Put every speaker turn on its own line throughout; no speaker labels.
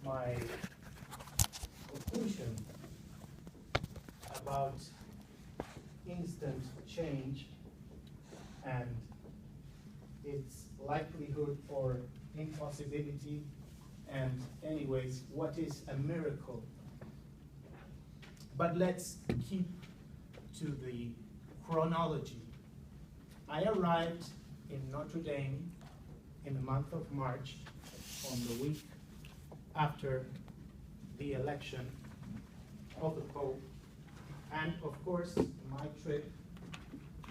my conclusion about instant change and its likelihood or impossibility, and anyways, what is a miracle. But let's keep to the chronology. I arrived in Notre Dame in the month of March, on the week after the election of the Pope, and of course my trip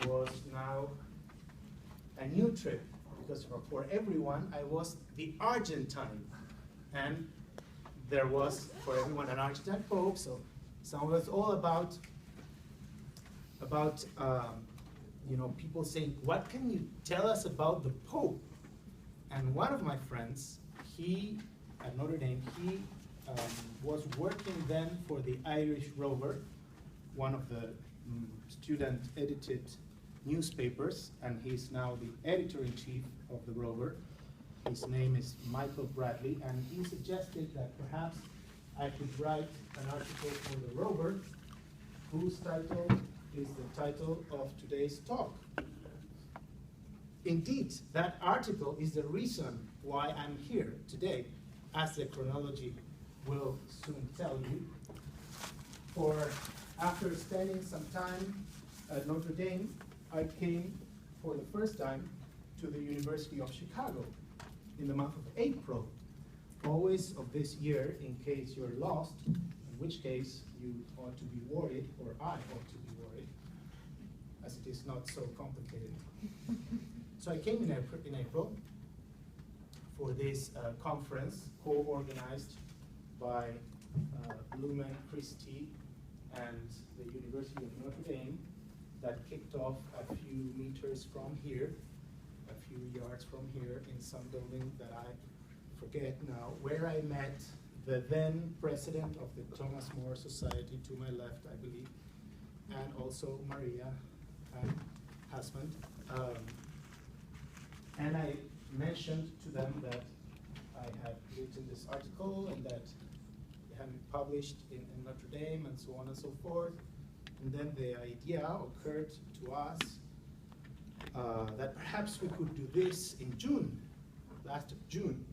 was now a new trip, because for everyone I was the Argentine, and there was for everyone an Argentine Pope, so it was all about people saying, what can you tell us about the Pope? And one of my friends, he, at Notre Dame, he was working then for the Irish Rover, one of the student-edited newspapers, and he's now the editor-in-chief of the Rover. His name is Michael Bradley, and he suggested that perhaps I could write an article for the Rover, whose title is the title of today's talk. Indeed, that article is the reason why I'm here today, as the chronology will soon tell you. For after spending some time at Notre Dame, I came for the first time to the University of Chicago in the month of April, always of this year, in case you're lost, in which case you ought to be worried, or I ought to be worried, as it is not so complicated. So I came in April for this conference co-organized by Lumen Christi and the University of Notre Dame, that kicked off a few meters from here, a few yards from here, in some building that I forget now, where I met the then president of the Thomas More Society, to my left, I believe, and also Maria, husband. And I mentioned to them that I had written this article and that it had been published in Notre Dame and so on and so forth. And then the idea occurred to us that perhaps we could do this in June, last of June.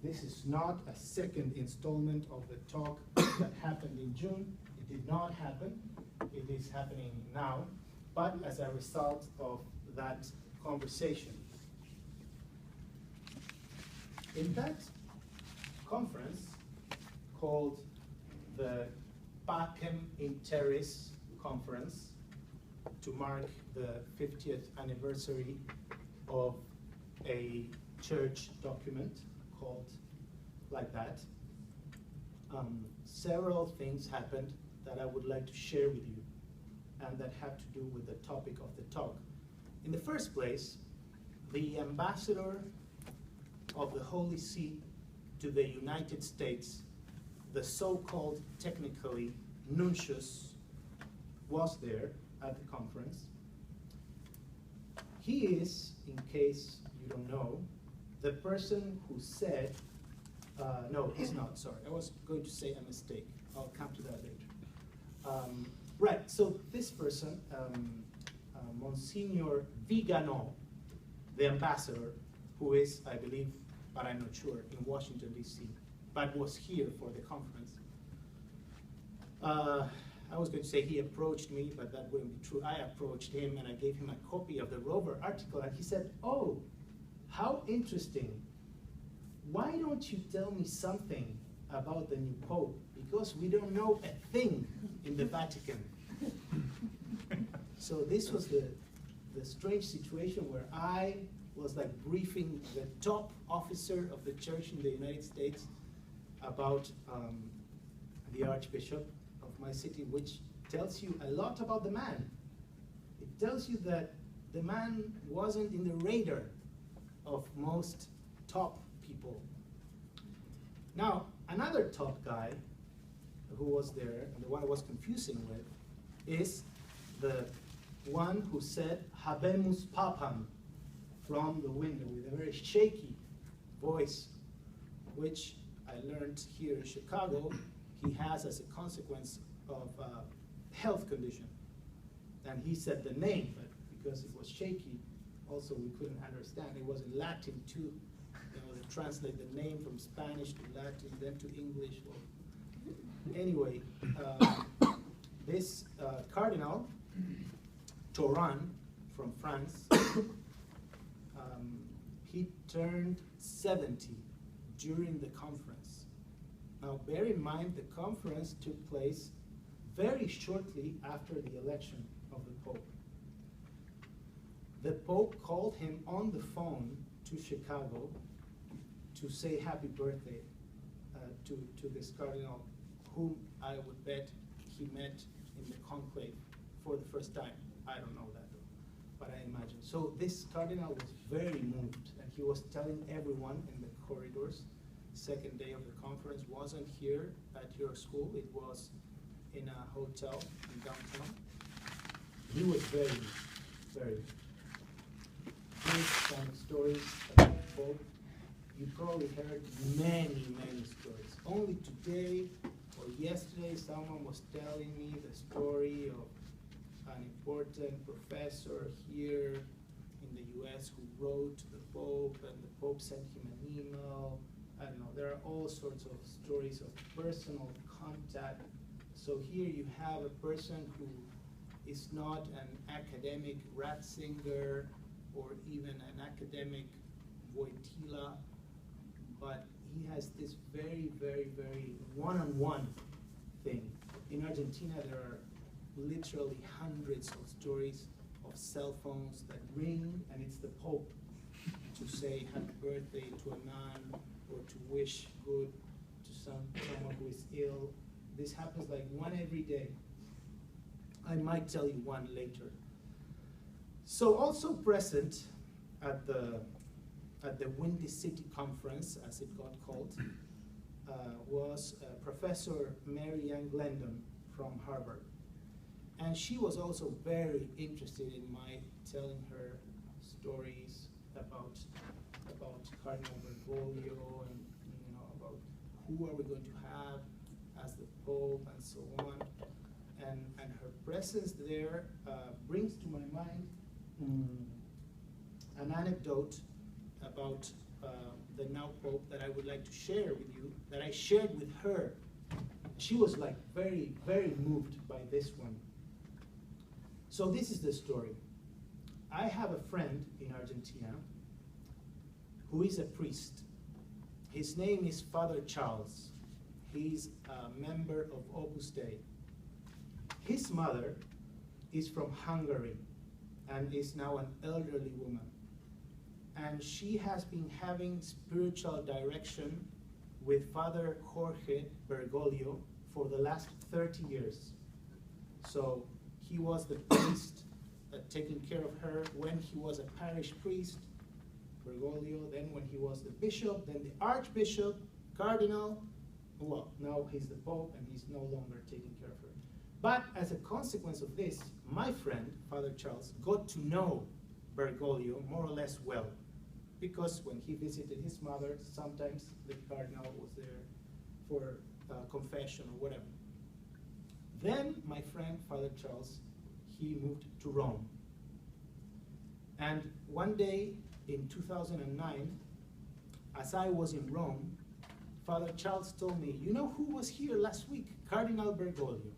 This is not a second installment of the talk that happened in June. It did not happen. It is happening now, but as a result of that conversation. In that conference, called the Pacem in Terris conference, to mark the 50th anniversary of a church document called like that, several things happened that I would like to share with you, and that have to do with the topic of the talk. In the first place, the ambassador of the Holy See to the United States, the so-called technically nuncius, was there at the conference. He is, in case you don't know, the person who said, no, he's not, sorry, I was going to say a mistake. I'll come to that later. Right, so this person, Monsignor Vigano, the ambassador, who is, I believe, but I'm not sure, in Washington, D.C., but was here for the conference. I was going to say he approached me, but that wouldn't be true. I approached him and I gave him a copy of the Rover article, and he said, "Oh, how interesting. Why don't you tell me something about the new Pope? Because we don't know a thing in the Vatican." So this was the strange situation where I was like briefing the top officer of the church in the United States about the Archbishop of my city, which tells you a lot about the man. It tells you that the man wasn't in the radar of most top people. Now, another top guy who was there, and the one I was confusing with, is the one who said "Habemus Papam" from the window with a very shaky voice, which I learned here in Chicago, he has as a consequence of a health condition. And he said the name, but because it was shaky, also we couldn't understand. It was in Latin too. You know, they translate the name from Spanish to Latin, then to English. Well, anyway, this Cardinal Toran from France, he turned 70 during the conference. Now bear in mind the conference took place very shortly after the election of the Pope. The Pope called him on the phone to Chicago to say happy birthday to this Cardinal, whom I would bet he met in the conclave for the first time. I don't know that though, but I imagine. So this Cardinal was very moved, and he was telling everyone in the corridors. Second day of the conference wasn't here at your school, it was in a hotel in downtown. He was very moved, very moved. Here's some stories about the Pope. You probably heard many, many stories. Only today or yesterday, someone was telling me the story of an important professor here in the US who wrote to the Pope, and the Pope sent him an email. I don't know, there are all sorts of stories of personal contact. So here you have a person who is not an academic Ratzinger or even an academic Wojtyla, but he has this very, very, very one-on-one thing. In Argentina, there are literally hundreds of stories of cell phones that ring, and it's the Pope to say happy birthday to a man or to wish good to someone who is ill. This happens like one every day. I might tell you one later. So also present at the Windy City Conference, as it got called, was Professor Mary Ann Glendon from Harvard. And she was also very interested in my telling her stories about Cardinal Bergoglio, and about who are we going to have as the Pope and so on. And her presence there brings to my mind an anecdote about the now Pope that I would like to share with you, that I shared with her. She was like very, very moved by this one. So this is the story. I have a friend in Argentina who is a priest. His name is Father Charles. He's a member of Opus Dei. His mother is from Hungary and is now an elderly woman. And she has been having spiritual direction with Father Jorge Bergoglio for the last 30 years. So he was the priest taking care of her when he was a parish priest, Bergoglio, then when he was the bishop, then the archbishop, cardinal. Well, now he's the Pope and he's no longer taking care of her. But as a consequence of this, my friend, Father Charles, got to know Bergoglio more or less well, because when he visited his mother, sometimes the cardinal was there for confession or whatever. Then my friend, Father Charles, he moved to Rome. And one day in 2009, as I was in Rome, Father Charles told me, you know who was here last week? Cardinal Bergoglio.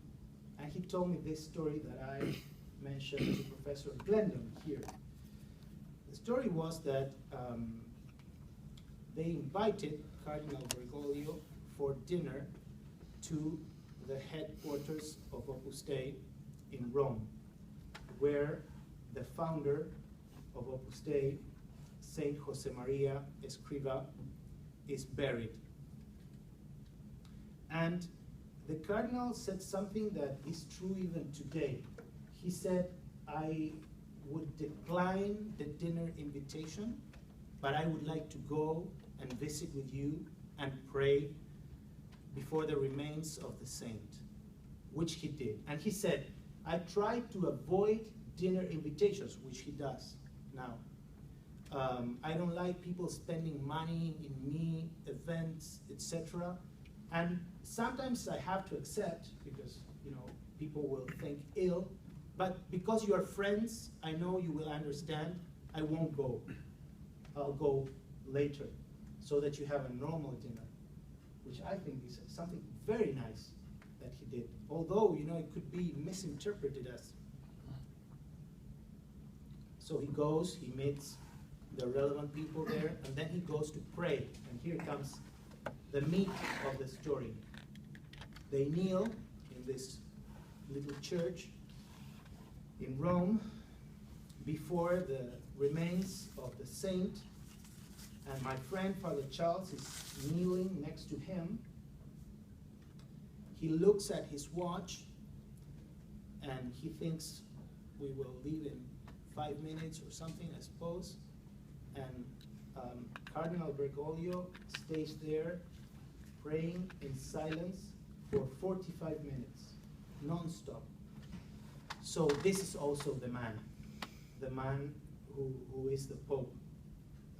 And he told me this story that I mentioned to Professor Glendon here. The story was that they invited Cardinal Bergoglio for dinner to the headquarters of Opus Dei in Rome, where the founder of Opus Dei, Saint Josemaria Escrivá, is buried. And the Cardinal said something that is true even today. He said, I would decline the dinner invitation, but I would like to go and visit with you and pray before the remains of the saint, which he did. And he said, I tried to avoid dinner invitations, which he does now. I don't like people spending money in me, events, etc. And sometimes I have to accept, because people will think ill, but because you are friends, I know you will understand, I won't go. I'll go later, so that you have a normal dinner, which I think is something very nice that he did. Although, it could be misinterpreted as. So he goes, he meets the relevant people there, and then he goes to pray. And here comes the meat of the story. They kneel in this little church in Rome before the remains of the saint, and my friend Father Charles is kneeling next to him. He looks at his watch and he thinks we will leave in 5 minutes or something, I suppose. And Cardinal Bergoglio stays there praying in silence for 45 minutes, non-stop. So this is also the man who is the Pope.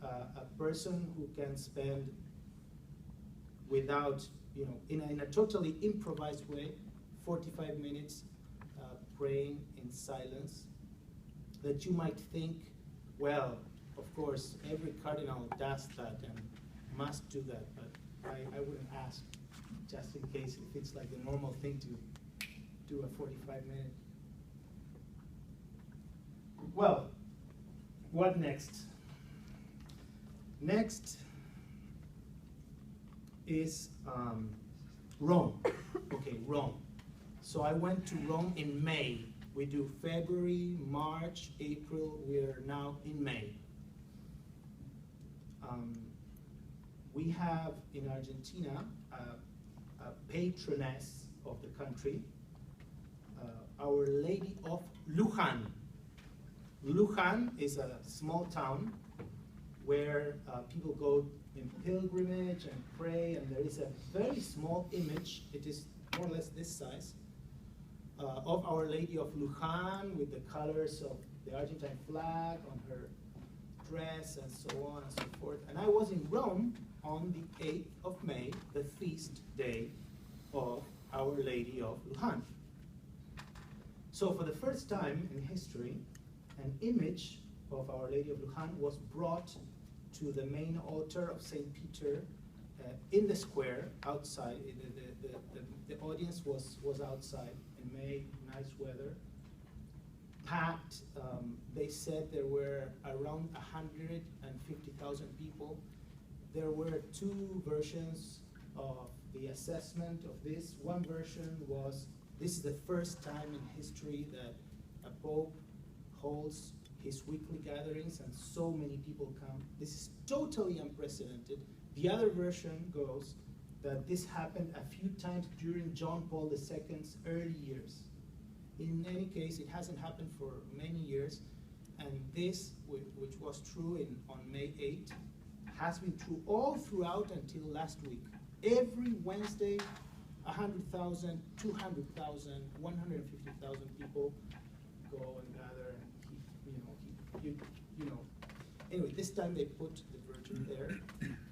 A person who can spend without, in a totally improvised way, 45 minutes praying in silence, that you might think, well, of course, every cardinal does that and must do that, but I wouldn't ask, just in case if it's like the normal thing to do a 45-minute. Well, what next? Next is Rome. Okay, Rome. So I went to Rome in May. We do February, March, April. We are now in May. We have in Argentina a patroness of the country, Our Lady of Luján. Luján is a small town where people go in pilgrimage and pray, and there is a very small image, it is more or less this size, of Our Lady of Luján with the colors of the Argentine flag on her dress and so on and so forth. And I was in Rome on the 8th of May, the feast day of Our Lady of Luján. So for the first time in history, an image of Our Lady of Luján was brought to the main altar of St. Peter in the square outside. The audience was outside in May, nice weather. Packed, they said there were around 150,000 people. There were two versions of the assessment of this. One version was, this is the first time in history that a pope holds his weekly gatherings and so many people come. This is totally unprecedented. The other version goes that this happened a few times during John Paul II's early years. In any case, it hasn't happened for many years, and this, which was true on May 8th, has been true all throughout until last week. Every Wednesday, 100,000, 200,000, 150,000 people go and gather, and Anyway, this time they put the Virgin there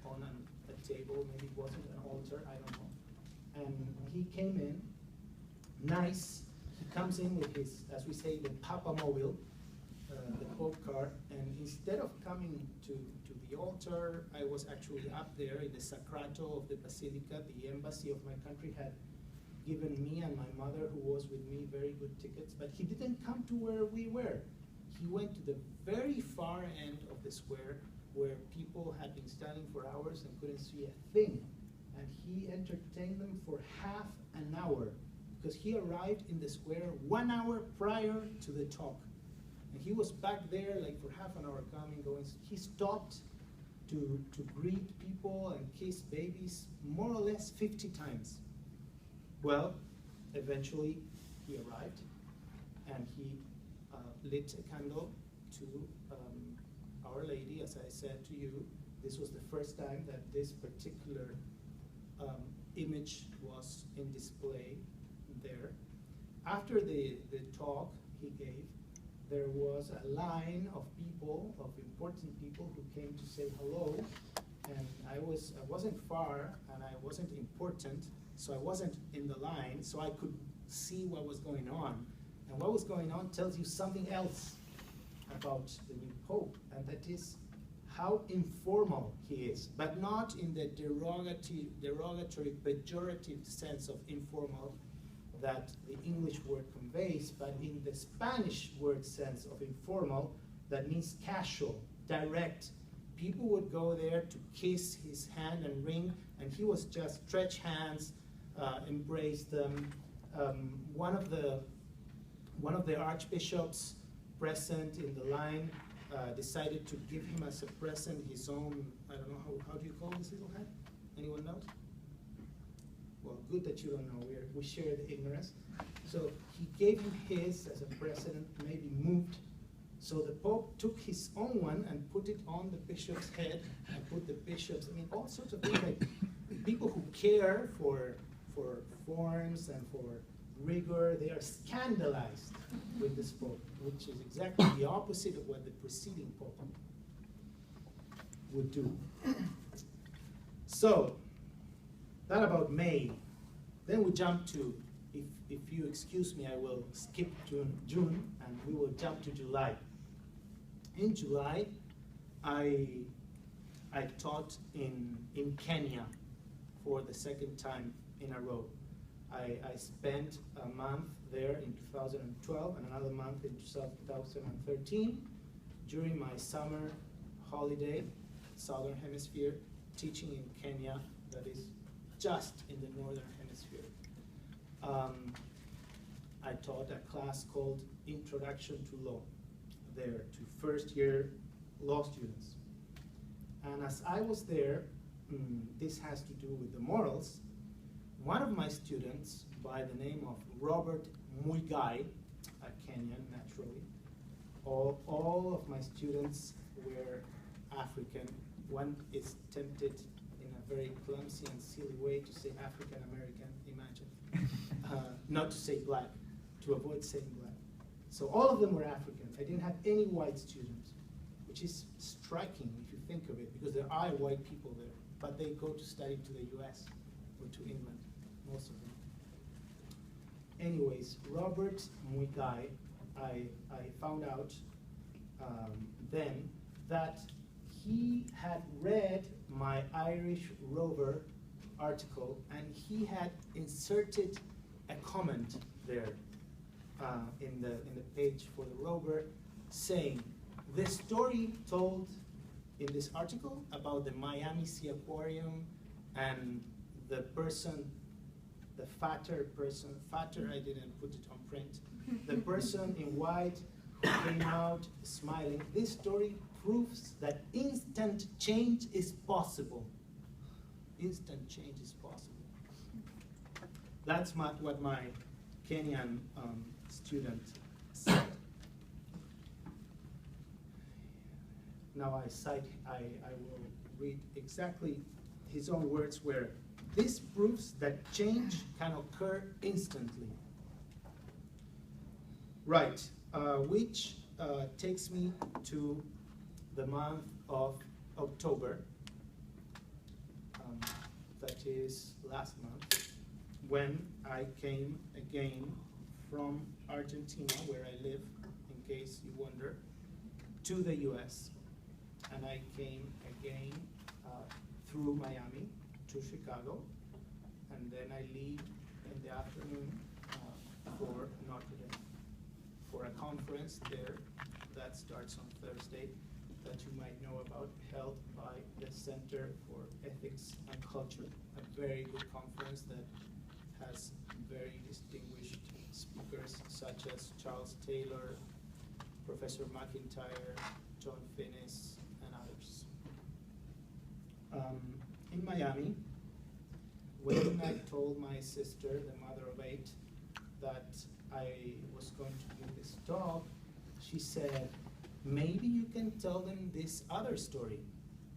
on a table. Maybe it wasn't an altar, I don't know. And he came in, nice. He comes in with his, as we say, the Papamobile, the Pope car, and instead of coming to the altar, I was actually up there in the Sacrato of the Basilica. The embassy of my country had given me and my mother, who was with me, very good tickets, but he didn't come to where we were. He went to the very far end of the square where people had been standing for hours and couldn't see a thing. And he entertained them for half an hour, because he arrived in the square 1 hour prior to the talk. And he was back there like for half an hour coming, going. He stopped to greet people and kiss babies more or less 50 times. Well, eventually he arrived and he lit a candle to Our Lady. As I said to you, this was the first time that this particular image was in display there. After the talk he gave, there was a line of people, of important people who came to say hello, and I wasn't far and I wasn't important, so I wasn't in the line, so I could see what was going on. And what was going on tells you something else about the new Pope, and that is how informal he is, but not in the derogatory, pejorative sense of informal that the English word conveys, but in the Spanish word sense of informal, that means casual, direct. People would go there to kiss his hand and ring, and he was just stretch hands, embrace them. One of the archbishops present in the line decided to give him as a present his own, I don't know, how do you call this little hat? Anyone knows? Well, good that you don't know, we share the ignorance. So he gave him his as a present, maybe moved. So the Pope took his own one and put it on the bishop's head, and put the bishops, I mean, all sorts of things, like people who care for forms and for rigor, they are scandalized with this Pope, which is exactly the opposite of what the preceding Pope would do. So, that about May. Then we jump to, if you excuse me, I will skip June and we will jump to July. In July, I taught in Kenya for the second time in a row. I spent a month there in 2012 and another month in 2013 during my summer holiday, Southern Hemisphere, teaching in Kenya, that is just in the Northern Hemisphere. I taught a class called Introduction to Law there to first-year law students. And as I was there, this has to do with the morals. One of my students, by the name of Robert Muigai, a Kenyan naturally, all of my students were African. One is tempted in a very clumsy and silly way to say African American, imagine. Not to say black, to avoid saying black. So all of them were African. I didn't have any white students, which is striking if you think of it, because there are white people there, but they go to study to the US or to England, most of them. Anyways, Robert Muigai, I found out then that he had read my Irish Rover article and he had inserted a comment there in the page for the Rover saying, the story told in this article about the Miami Sea Aquarium and the person, the fatter person, I didn't put it on print, the person in white who came out smiling. This story proves that instant change is possible. Instant change is possible. That's what my Kenyan student said. Now I will read exactly his own words where this proves that change can occur instantly. Right, which takes me to the month of October, that is last month, when I came again from Argentina, where I live, in case you wonder, to the US. And I came again through Miami to Chicago, and then I leave in the afternoon for Notre Dame, for a conference there that starts on Thursday, that you might know about, held by the Center for Ethics and Culture, a very good conference that has very distinguished speakers such as Charles Taylor, Professor McIntyre, John Finnis, and others. In Miami, when I told my sister, the mother of 8, that I was going to do this talk, she said, maybe you can tell them this other story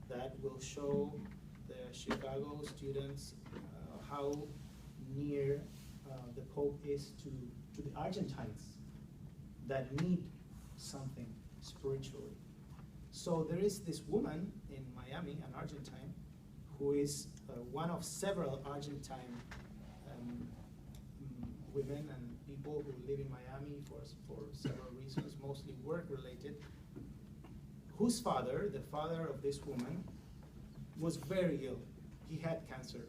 that will show the Chicago students how near the Pope is to the Argentines that need something spiritually. So there is this woman in Miami, an Argentine, who is one of several Argentine women and people who live in Miami for several reasons, mostly work-related, whose father, the father of this woman, was very ill. He had cancer.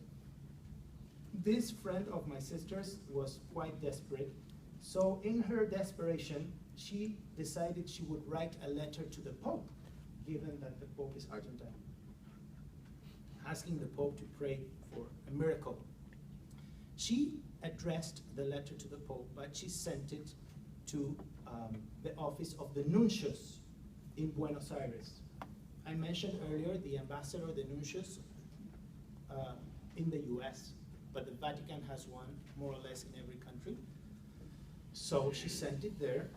This friend of my sister's was quite desperate, so in her desperation, she decided she would write a letter to the Pope, given that the Pope is Argentine, asking the Pope to pray for a miracle. She addressed the letter to the Pope, but she sent it to the office of the Nuncius in Buenos Aires. I mentioned earlier the ambassador, the Nuncius, in the US, but the Vatican has one more or less in every country. So she sent it there,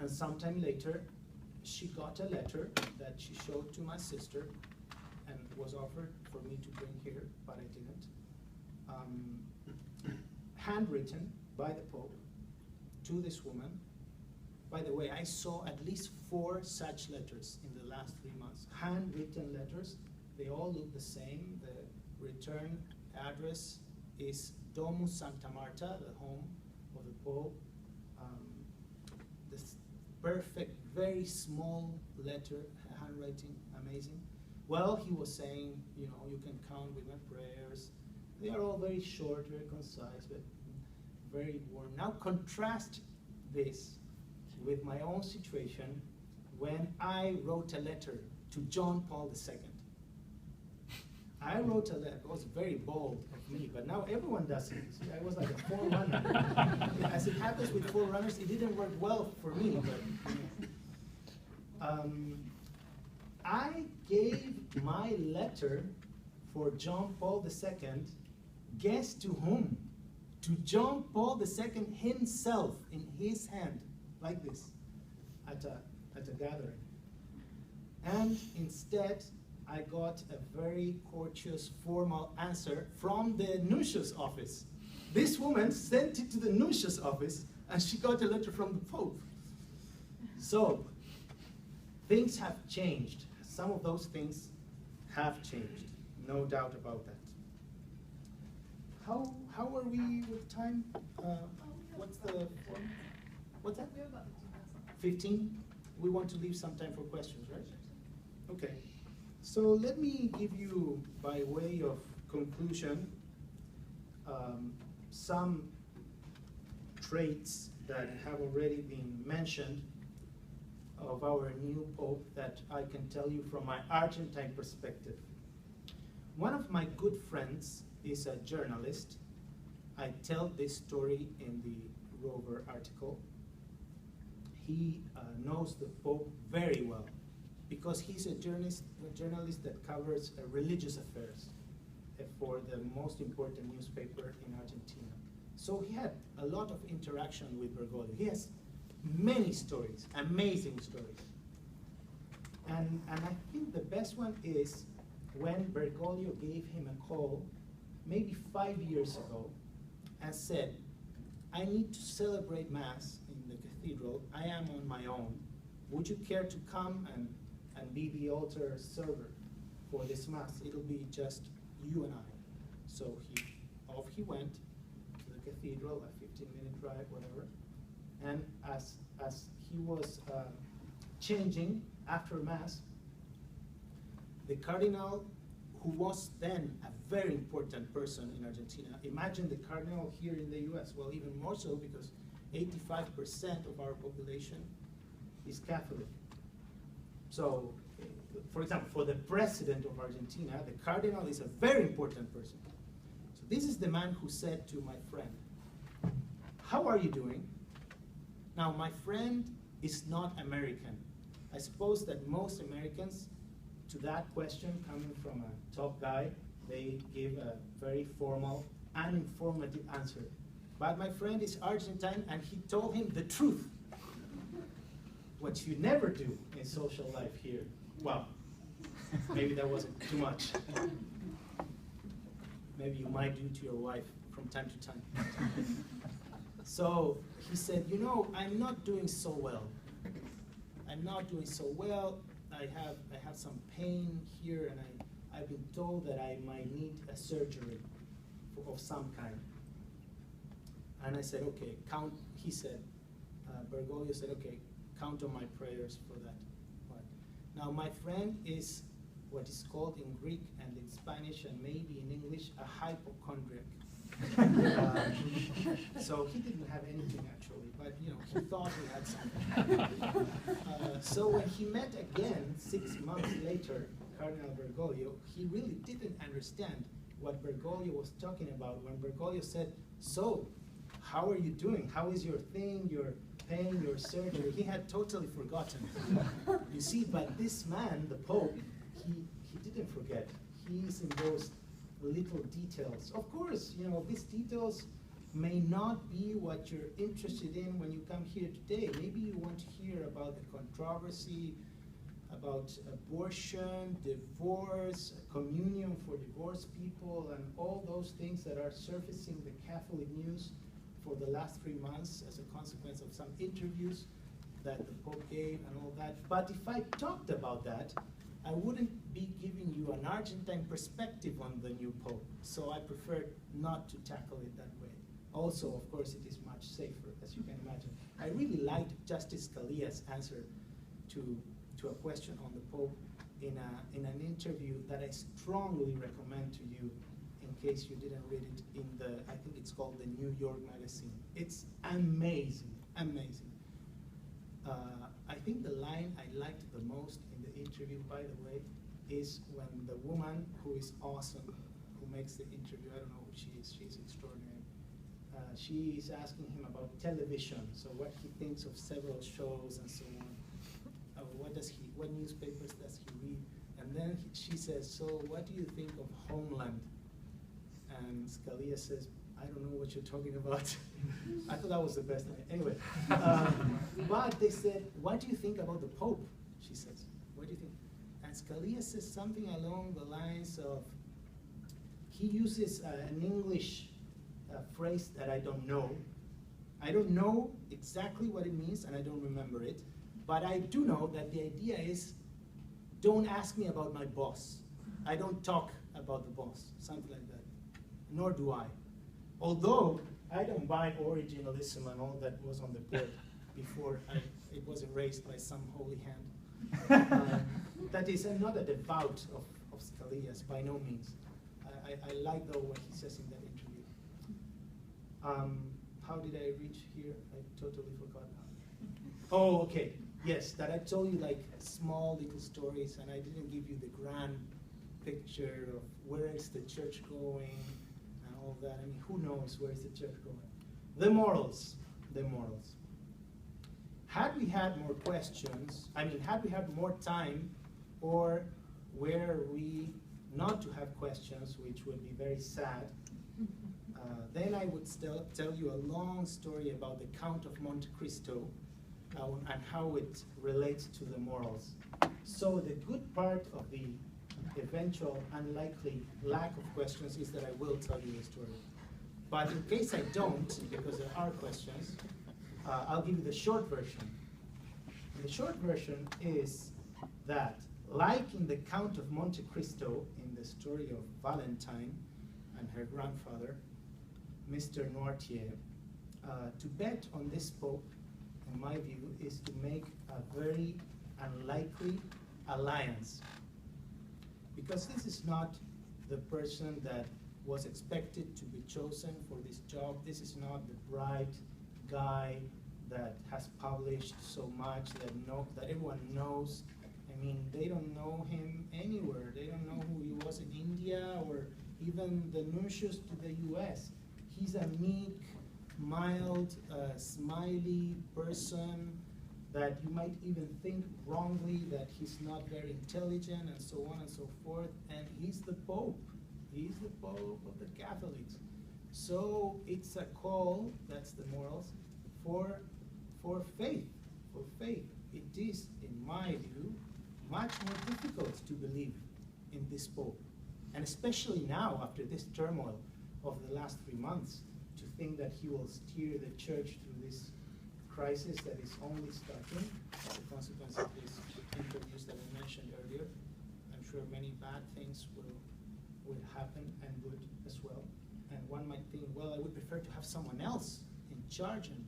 and sometime later, she got a letter that she showed to my sister and was offered for me to bring here, but I didn't. Handwritten by the Pope to this woman. By the way, I saw at least 4 such letters in the last 3 months. Handwritten letters, they all look the same. The return address is Domus Sancta Marta, the home of the Pope. This perfect, very small letter, handwriting, amazing. Well, he was saying, you know, you can count with my prayers. They are all very short, very concise, but very warm. Now contrast this with my own situation when I wrote a letter to John Paul II. I wrote a letter, it was very bold of me, but now everyone does it. See, I was like a forerunner. As it happens with forerunners, it didn't work well for me, but I gave my letter for John Paul II, guess to whom? To John Paul II himself, in his hand, like this, at a gathering. And instead, I got a very courteous, formal answer from the Nuncius office. This woman sent it to the Nuncius office, and she got a letter from the Pope. So, things have changed. Some of those things have changed, no doubt about that. How are we with time? What's the form? What's that? 15? We want to leave some time for questions, right? Okay. So let me give you, by way of conclusion, some traits that have already been mentioned of our new Pope that I can tell you from my Argentine perspective. One of my good friends is a journalist. I tell this story in the Rover article. He knows the Pope very well because he's a journalist that covers religious affairs for the most important newspaper in Argentina. So he had a lot of interaction with Bergoglio. He has many stories, amazing stories. And I think the best one is when Bergoglio gave him a call, maybe 5 years ago, and said, I need to celebrate Mass in the cathedral. I am on my own. Would you care to come and be the altar server for this Mass? It'll be just you and I. So off he went to the cathedral, a 15-minute drive, whatever. And as he was changing after Mass, the cardinal, who was then a very important person in Argentina, imagine the cardinal here in the US, well, even more so because 85% of our population is Catholic. So, for example, for the president of Argentina, the cardinal is a very important person. So this is the man who said to my friend, how are you doing? Now, my friend is not American. I suppose that most Americans, to that question coming from a top guy, they give a very formal and informative answer. But my friend is Argentine, and he told him the truth. What you never do in social life here. Well, maybe that wasn't too much. Maybe you might do to your wife from time to time. So he said, you know, I'm not doing so well. I'm not doing so well. I have some pain here, and I've been told that I might need a surgery of some kind. And I said, okay, count, he said, Bergoglio said, okay, count on my prayers for that. Right. Now, my friend is what is called in Greek and in Spanish and maybe in English a hypochondriac. So he didn't have anything actually, but you know, he thought he had something. So when he met again 6 months later, Cardinal Bergoglio, he really didn't understand what Bergoglio was talking about when Bergoglio said, so, how are you doing? How is your thing, your pain, your surgery? He had totally forgotten. You see, but this man, the Pope, he didn't forget. He's in those little details. Of course, you know, these details may not be what you're interested in when you come here today. Maybe you want to hear about the controversy, about abortion, divorce, communion for divorced people, and all those things that are surfacing the Catholic news for the last 3 months as a consequence of some interviews that the Pope gave and all that. But if I talked about that, I wouldn't be giving you an Argentine perspective on the new Pope. So I prefer not to tackle it that way. Also, of course, it is much safer, as you can imagine. I really liked Justice Scalia's answer to a question on the Pope in an interview that I strongly recommend to you in case you didn't read it in the, I think it's called the New York Magazine. It's amazing, amazing. I think the line I liked the most in the interview, by the way, is when the woman who is awesome, who makes the interview, I don't know who she is, she's extraordinary. She is asking him about television, so what he thinks of several shows and so on. What newspapers does he read? And then she says, so what do you think of Homeland? And Scalia says, I don't know what you're talking about. I thought that was the best line. Anyway, but they said, what do you think about the Pope? She says, what do you think? And Scalia says something along the lines of, he uses an English phrase that I don't know. I don't know exactly what it means, and I don't remember it. But I do know that the idea is, don't ask me about my boss. I don't talk about the boss, something like that. Nor do I. Although I don't buy originalism and all that was on the board before it was erased by some holy hand. That is, I'm not a devout of Scalia's, by no means. I like, though, what he says in that interview. How did I reach here? I totally forgot now. Oh, okay. Yes, that I told you like small little stories, and I didn't give you the grand picture of where is the church going and all that. I mean, who knows where is the church going? The morals, the morals. Had we had more questions, had we had more time, or were we not to have questions, which would be very sad, then I would still tell you a long story about the Count of Monte Cristo, and how it relates to the morals. So the good part of the eventual unlikely lack of questions is that I will tell you the story. But in case I don't, because there are questions, I'll give you the short version. And the short version is that, like in the Count of Monte Cristo, in the story of Valentine and her grandfather, Mr. Noirtier, to bet on this Pope, in my view, is to make a very unlikely alliance. Because this is not the person that was expected to be chosen for this job. This is not the bright guy that has published so much that everyone knows. I mean, they don't know him anywhere. They don't know who he was in India or even the nuntius to the US. He's a meek, mild, smiley person that you might even think wrongly that he's not very intelligent and so on and so forth. And he's the Pope. He's the Pope of the Catholics. So it's a call, that's the morals, for faith. For faith. It is, in my view, much more difficult to believe in this Pope. And especially now, after this turmoil of the last 3 months, to think that he will steer the church through this crisis that is only starting as a consequence of these interviews that I mentioned earlier. I'm sure many bad things will happen and good as well. And one might think, well, I would prefer to have someone else in charge, and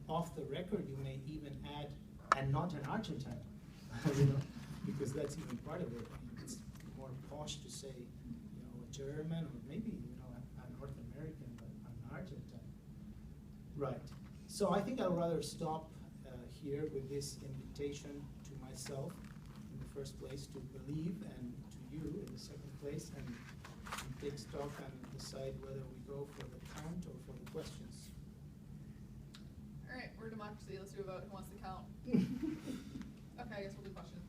off the record you may even add, and not an Argentine, you know, because that's even part of it. I mean, it's more posh to say, you know, a German, or maybe, you know, a North American, but an Argentine. Right. So I think I'll rather stop here with this invitation to myself in the first place to believe, and to you in the second place, and take stock and decide whether we go for the count or for the questions.
All right, we're democracy. Let's do a vote. Who wants to count? Okay, I guess we'll do questions.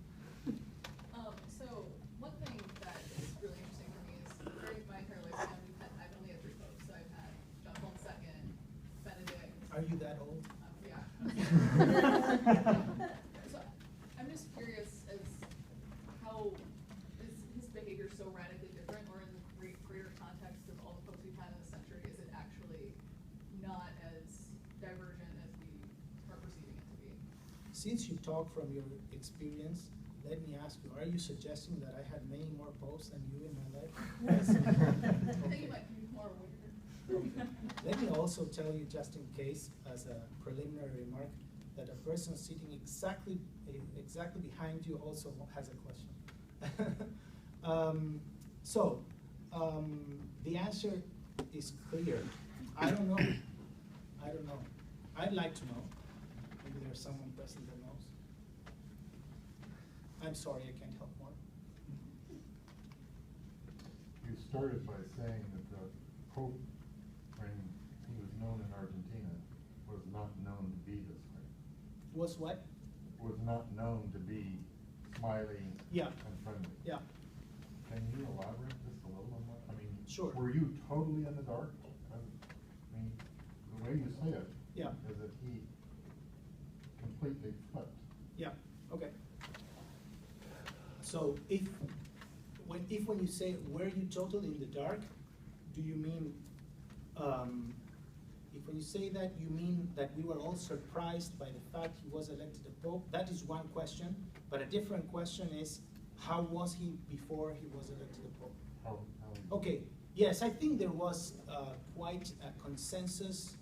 So one thing that is really interesting for me is during my entire lifetime, I've only had 3 popes. So I've had John Paul II, Benedict.
Are you that old?
Yeah. So I'm just curious as how is his behavior so radically different, or in the greater context of all the popes we've had in the century, is it actually not as divergent as we are perceiving it to be?
Since you talk from your experience, let me ask you, are you suggesting that I had many more popes than you in my life?
I think it might be more weird.
Okay. Let me also tell you, just in case, as a preliminary remark, that a person sitting exactly behind you also has a question. The answer is clear. I don't know. I don't know. I'd like to know. Maybe there's someone present that knows. I'm sorry, I can't help more.
You started by saying that the Pope, when he was known in Argentina, was not known to be this way.
Was what?
Was not known to be smiley
Yeah.
and friendly.
Yeah.
Can you elaborate just a little on that? I mean,
Sure.
were you totally in the dark? I mean, the way you say it
Yeah.
is that he completely flipped.
Yeah. Okay. So if when you say were you totally in the dark, do you mean if when you say that, you mean that we were all surprised by the fact he was elected a pope? That is one question, but a different question is, how was he before he was elected a pope?
How
Okay, yes, I think there was quite a consensus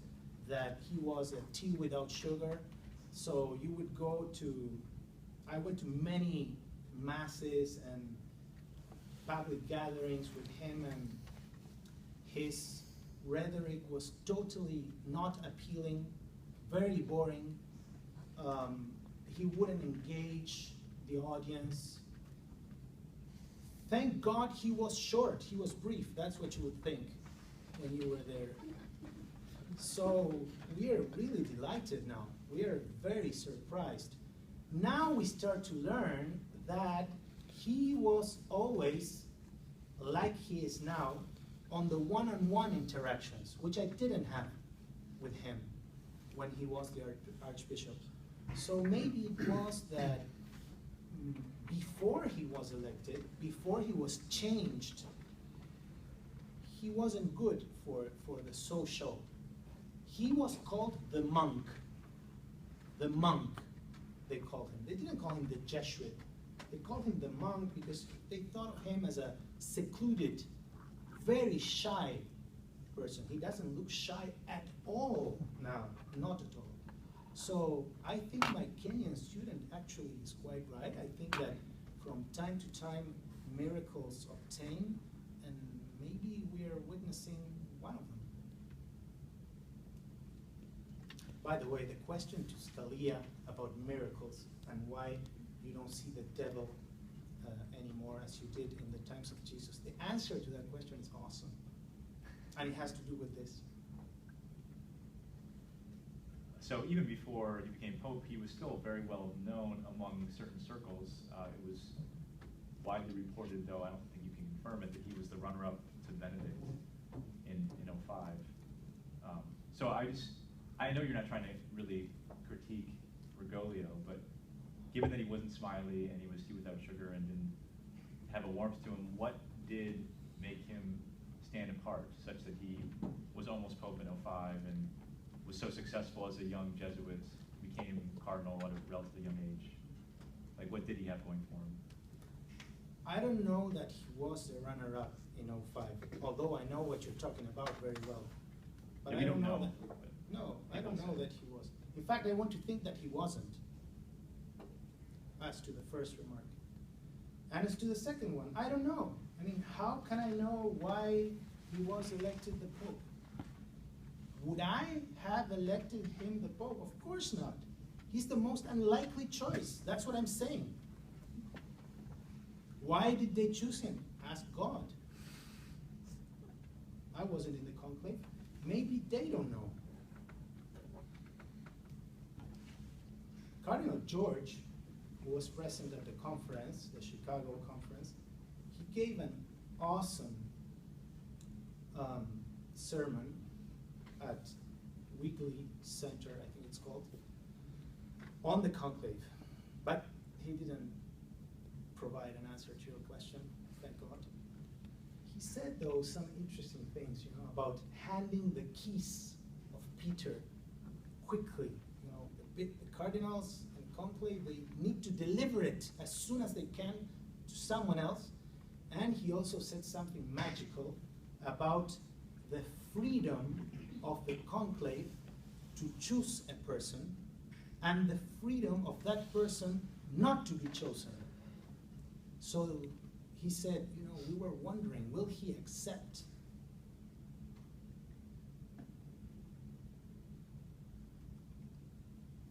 that he was a tea without sugar. So you would go to, I went to many masses and public gatherings with him, and his rhetoric was totally not appealing, very boring. He wouldn't engage the audience. Thank God he was short, he was brief. That's what you would think when you were there. So we are really delighted now. We are very surprised. Now we start to learn that he was always, like he is now, on the one-on-one interactions, which I didn't have with him when he was the Archbishop. So maybe it was that before he was elected, before he was changed, he wasn't good for the social. He was called the monk. The monk, they called him. They didn't call him the Jesuit. They called him the monk because they thought of him as a secluded, very shy person. He doesn't look shy at all now, not at all. So I think my Kenyan student actually is quite right. I think that from time to time miracles obtain, and maybe we are witnessing one of them. By the way, the question to Scalia about miracles and why you don't see the devil anymore as you did in the times of Jesus, the answer to that question is awesome. And it has to do with this.
So even before he became Pope, he was still very well known among certain circles. It was widely reported, though I don't think you can confirm it, that he was the runner-up to Benedict in 05. So I know you're not trying to really critique Bergoglio, but given that he wasn't smiley and he was tea without sugar and didn't have a warmth to him, what did make him stand apart such that he was almost Pope in 05 and was so successful as a young Jesuit, became cardinal at a relatively young age? Like, what did he have going for him?
I don't know that he was the runner-up in '05, although I know what you're talking about very well. But
Yeah,
I
we
don't
don't know.
that, no, I don't know that he was. In fact, I want to think that he wasn't, as to the first remark. And as to the second one, I don't know. I mean, how can I know why he was elected the Pope? Would I have elected him the Pope? Of course not. He's the most unlikely choice. That's what I'm saying. Why did they choose him? Ask God. I wasn't in the conclave. Maybe they don't know. Cardinal George, who was present at the conference, the Chicago conference, he gave an awesome sermon at Weekly Center, I think it's called, on the conclave. But he didn't provide an answer to your question, thank God. He said, though, some interesting things, about handing the keys of Peter quickly. The cardinals and conclave, they need to deliver it as soon as they can to someone else. And he also said something magical about the freedom of the conclave to choose a person and the freedom of that person not to be chosen. So he said, we were wondering, will he accept?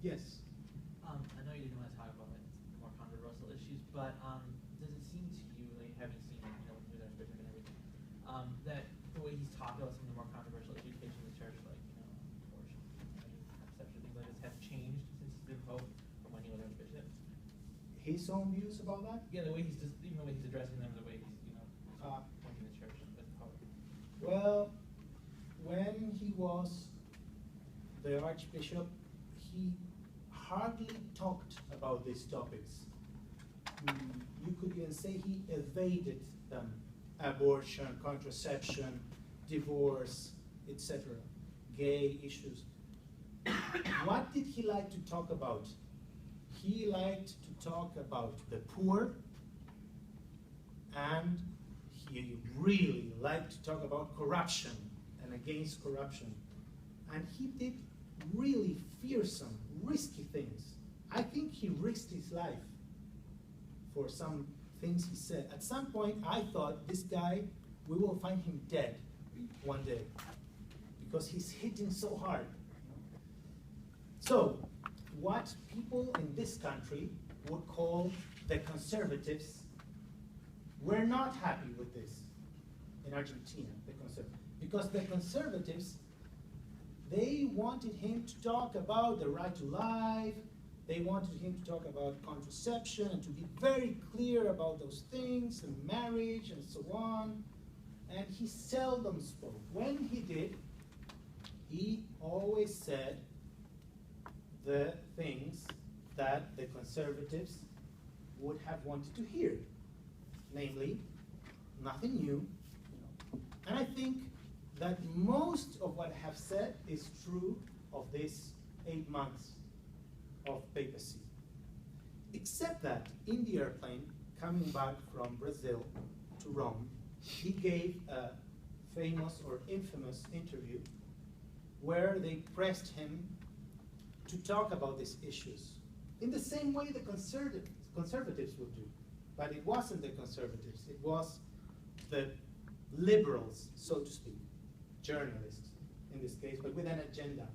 Yes.
I know you didn't want to talk about more controversial issues, but does it seem to you, like having seen with Archbishop and everything, that the way he's talked about some of the more controversial issues facing the church, like abortion, contraception, things like this, have changed since he's been Pope from when he was Archbishop?
His own views about that?
Yeah, the way he's just, even the way he's addressing them, the way he's pointing the church as Pope.
Well, when he was the Archbishop, he hardly talked about these topics. You could even say he evaded them. Abortion, contraception, divorce, etc. Gay issues. What did he like to talk about? He liked to talk about the poor, and he really liked to talk about corruption and against corruption. And he did really fearsome, risky things. I think he risked his life for some things he said. At some point, I thought, this guy, we will find him dead one day because he's hitting so hard. So, what people in this country would call the conservatives were not happy with this in Argentina, because the conservatives, they wanted him to talk about the right to life. They wanted him to talk about contraception and to be very clear about those things and marriage and so on. And he seldom spoke. When he did, he always said the things that the conservatives would have wanted to hear. Namely, nothing new. And I think that most of what I have said is true of these 8 months of papacy. Except that in the airplane coming back from Brazil to Rome, he gave a famous or infamous interview where they pressed him to talk about these issues in the same way the conservatives would do. But it wasn't the conservatives, it was the liberals, so to speak, journalists in this case, but with an agenda.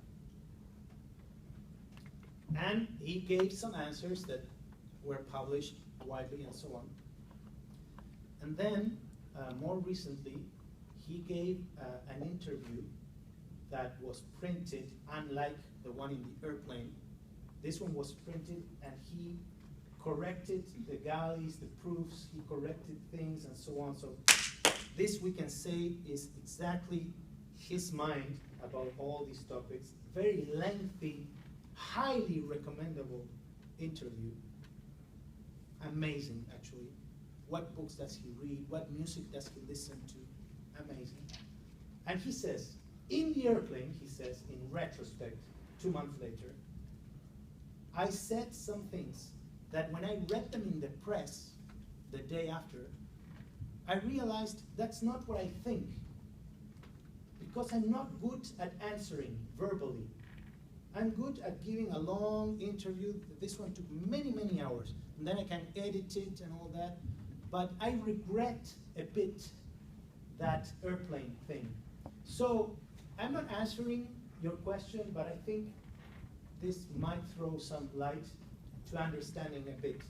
And he gave some answers that were published widely and so on. And then, more recently, he gave an interview that was printed, unlike the one in the airplane. This one was printed, and he corrected the galleys, the proofs, he corrected things, and so on. So this, we can say, is exactly his mind about all these topics. Very lengthy, highly recommendable interview. Amazing, actually. What books does he read? What music does he listen to? Amazing. And he says, In the airplane, he says, in retrospect, 2 months later, I said some things that when I read them in the press the day after, I realized that's not what I think, because I'm not good at answering verbally. I'm good at giving a long interview. This one took many, many hours, and then I can edit it and all that. But I regret a bit that airplane thing. So I'm not answering your question, but I think this might throw some light to understanding a bit.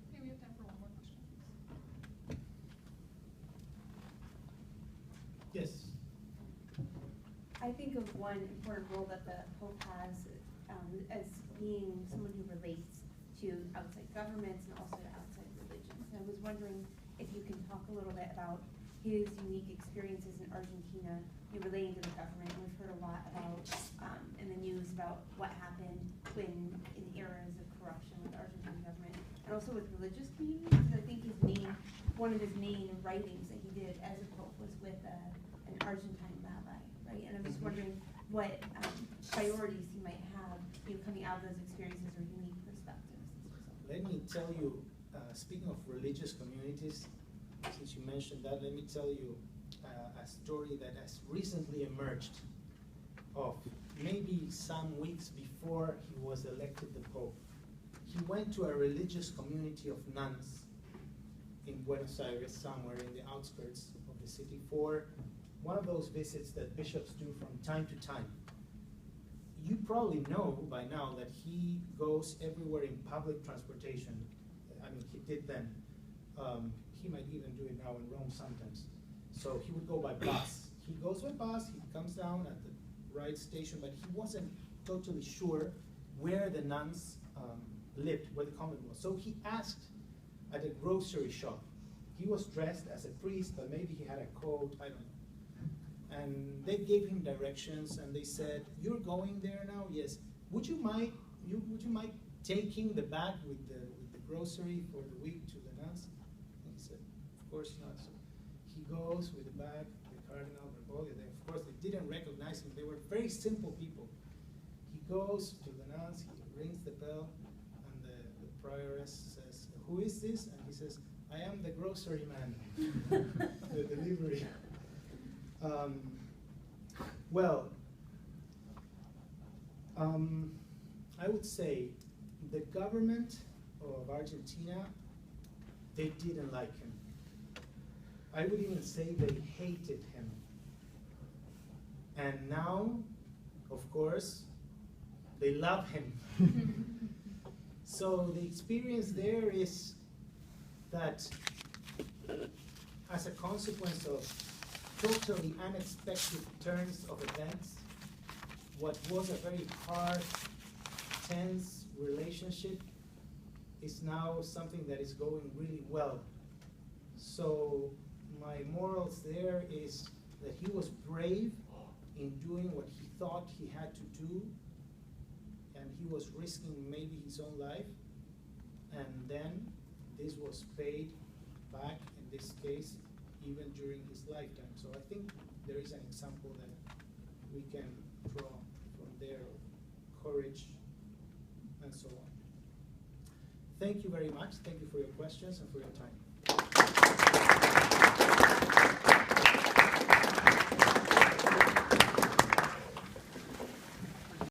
Okay, we have time for one more question.
Yes.
I think of one important role that the Pope has as being someone who relates to outside governments and also to outside religions. And I was wondering if you can talk a little bit about his unique experiences in Argentina, relating to the government. We've heard a lot about in the news about what happened when in eras of corruption with the Argentine government, and also with religious communities. Because I think one of his main writings that he did as a Pope was with an Argentine rabbi, right? And I'm just wondering what priorities he might have, coming out of those experiences or unique perspectives.
Let me tell you, speaking of religious communities, since you mentioned that, let me tell you a story that has recently emerged of maybe some weeks before he was elected the Pope. He went to a religious community of nuns in Buenos Aires, somewhere in the outskirts of the city, for one of those visits that bishops do from time to time. You probably know by now that he goes everywhere in public transportation. I mean, he did then. He might even do it now in Rome sometimes. So he would go by bus. He goes by bus, he comes down at the right station, but he wasn't totally sure where the nuns lived, where the convent was. So he asked at a grocery shop. He was dressed as a priest, but maybe he had a coat, I don't know. And they gave him directions, and they said, "You're going there now? Yes. Would you mind taking the bag with the grocery for the week to the nuns?" And he said, "Of course not." So he goes with the bag, the Cardinal Bergoglio. Of course, they didn't recognize him. They were very simple people. He goes to the nuns, he rings the bell, and the prioress says, "Who is this?" And he says, "I am the grocery man, the delivery." I would say the government of Argentina, they didn't like him. I would even say they hated him. And now, of course, they love him. So the experience there is that as a consequence of totally unexpected turns of events, what was a very hard, tense relationship is now something that is going really well. So my morals there is that he was brave in doing what he thought he had to do, and he was risking maybe his own life, and then this was paid back, in this case, even during his lifetime. So I think there is an example that we can draw from there of courage and so on. Thank you very much. Thank you for your questions and for your time.